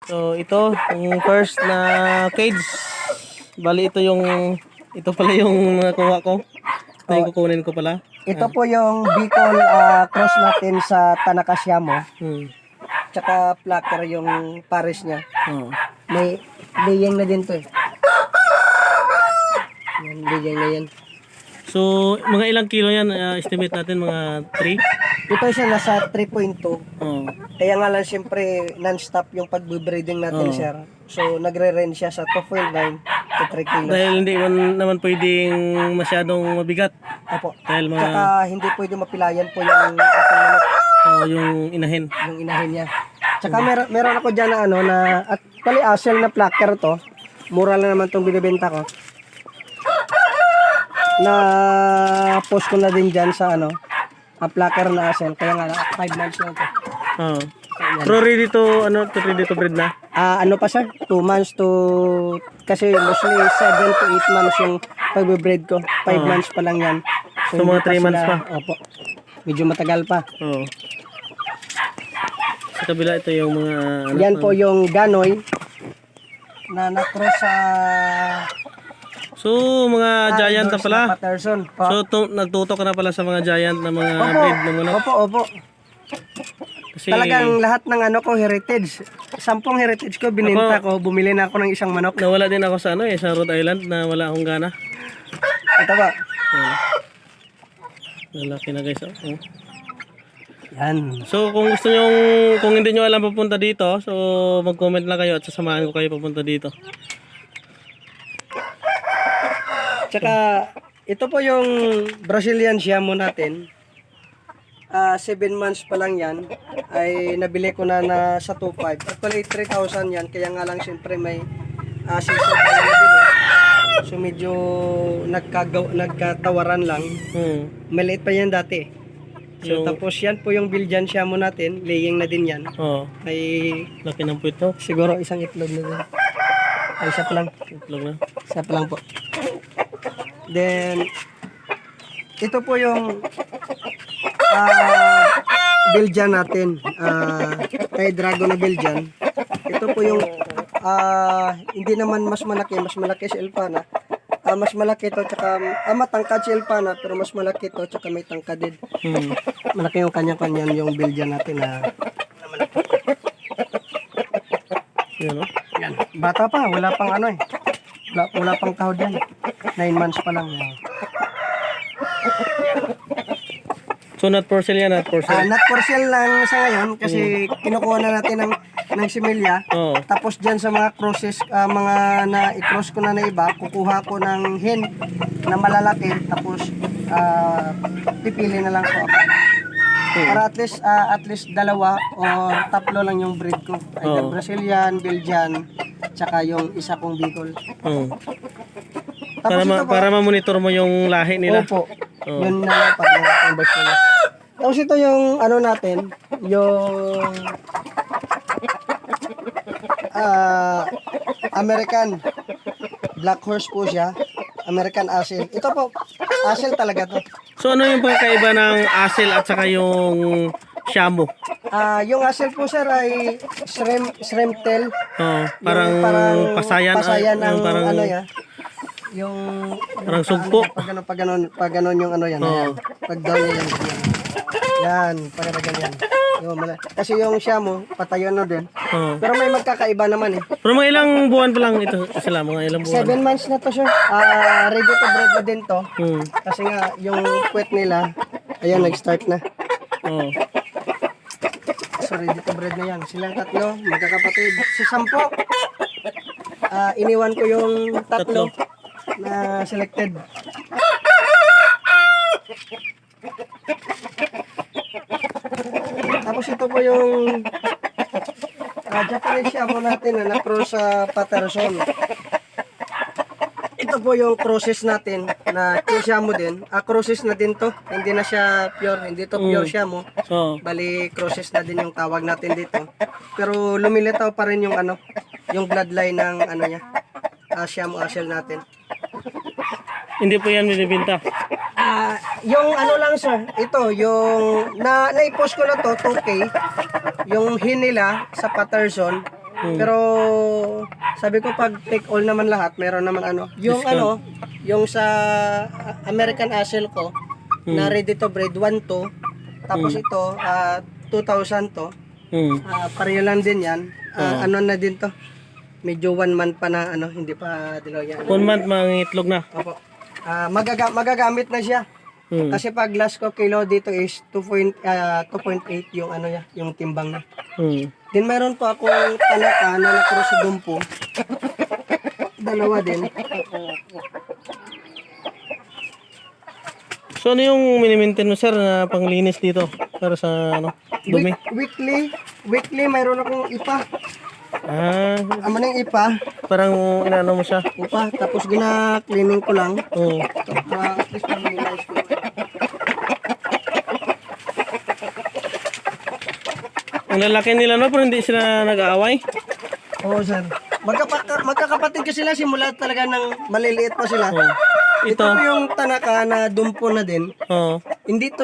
So ito, yung first na cage. Bali ito pala yung nakuha ko. Ito yung kukunin ko pala. Ito po yung Bicol cross natin sa Tanaka Siamo. Hmm. Tsaka Plucker yung pares niya. Oh. May laying na din to eh. Yan, laying na yan. So mga ilang kilo yan? Estimate natin mga 3? Ito siya nasa 3.2. Oh. Kaya nga lang siyempre non-stop yung pag-breeding natin, Oo. sir. So nagre-range siya sa 2.9 to 3 kilos. Dahil hindi naman pwedeng masyadong mabigat. Opo. Dahil Tsaka hindi pwede mapilayan po yung ating manok, yung inahin. yung inahin niya. Tsaka meron ako dyan na na actually asel na Plucker to. Mura lang naman tong binibenta ko. Na post ko na din dyan sa Plucker na asel. Kaya nga 5 months lang to. Oh. Pero ready to breed na? Ano pa siya? 2 months to... Kasi mostly 7 to 8 months yung pag-breed ko. 5 months pa lang yan. So, mga hindi 3 months sila- pa? Opo. Medyo matagal pa. Oo. Sa kabila ito yung mga Yan po yung Ganoy na na-cross sa So mga giant na indoors pala. Patterson. So nagtutok ka na pala sa mga giant na mga breed ng manok. Opo. Kasi Talagang lahat ng ko heritage. 10 heritage ko bininta ko, bumili na ako ng isang manok. nawala din ako sa sa Rhode Island na wala akong gana. Ito ba? Lalaki na guys. Oh. Yan. So kung hindi nyo alam papunta dito, so mag-comment lang kayo at sasamahan ko kayo papunta dito. Tsaka ito po yung Brazilian Siamo natin. 7 months pa lang yan. Ay nabili ko na sa 2.5. Actually 3,000 yan. Kaya nga lang siyempre may season pa lang nabili. So medyo nagkatawaran lang. Maliit pa yan dati. So tapos yan po yung Belgian Siamo natin. Laying na din yan. Oh, Ay laki ng puwito. siguro isang itlog na din. Ay isa pa lang. Itlog na. Isa pa lang po. Then, ito po yung Belgian natin. Kay Dragon na Belgian. Ito po yung hindi naman mas malaki si Elfana. Mas malaki to tsaka matangkad si Elfana pero mas malaki to tsaka may tangkad din. Malaki yung kanya-kanya yung Belgian natin na malaki. Yan, oh. Yan. Bata pa, wala pang wala pang tahod yan. 9 months pa lang. So not for sale yan, not for sale. Not for sale lang sa ngayon kasi kinukuha na natin ng similya. Oo. Tapos dyan sa mga crosses, mga na-i-cross ko na iba, kukuha ko ng hen na malalaki. Tapos pipili na lang ko ako. Para at least dalawa o tatlo lang yung breed ko. Either Brazilian, Belgian, tsaka yung isa kong Bicol. Oo. Tapos Para ma-monitor mo yung lahi nila. Opo. Yun na lang para ma-convert ko na. Tapos ito yung natin, yung American Black Horse po siya. American Asel. Ito po, Asel talaga to. So ano yung pagkaiba ng Asel at saka yung Siamo? Yung Asel po sir ay shrimp tail. Oh, parang pasayan ng parang yung parang sugpo. Pag ganon yung yan. Oo. Pag down yan. Yan, pag ganyan. Kasi yung Siamo, patayon din. Oh. Pero may magkakaiba naman eh. Pero mga ilang buwan pa lang ito sila, mga ilang buwan. 7 months na to sir. Ready to breed na din to. Kasi nga yung puwet nila, ayan nag-start na. Oh. So ready to breed na yan. Silang tatlo, magkakapatid. Si Sampo, iniwan ko yung tatlo na selected. Tapos ito po yung Japanese Siamo natin na na-cross sa Patterson. Ito po yung crosses natin na Siamo din. Crosses na din to. Hindi na siya pure. Hindi to pure Siamo. So, Bali crosses na din yung tawag natin dito. Pero lumilitaw pa rin yung yung bloodline ng niya. Siamo Asel natin. hindi po yan binibenta. Yung lang sir, ito yung na-post ko na to 2K. Yung hin nila sa Patterson Pero sabi ko pag take all naman lahat, meron naman ano. Yung Discount. yung sa American Hassel ko, na ready to breed 1 to. Tapos ito 2,000 to. Pareho lang din yan. Ano na din to. Medyo 1 month pa na ano, hindi pa dilaw yan. 1 month mangitlog na. Opo. Magagamit na siya. Kasi pag last ko kilo dito is 2.8 yung ano niya, yung timbang niya. Din mayroon po akong talaka na nakuro sa dumpo. Dalawa din. So ano yung minimaintain mo sir na panglinis dito para sa ano, dumi? Weekly mayroon akong ipa. Amo na yung ipa. Parang inaano mo siya. Upa. Tapos gina-cleaning ko lang. Oo. At least pang-minimize ko. Ang lalaki nila no, pero hindi sila nag-aaway. Oo, sir. Magkakapatid kasi sila simula talaga ng maliliit pa sila. Oo. Ito Ito. po yung tanaka na dumpo na din. Oo. Hindi to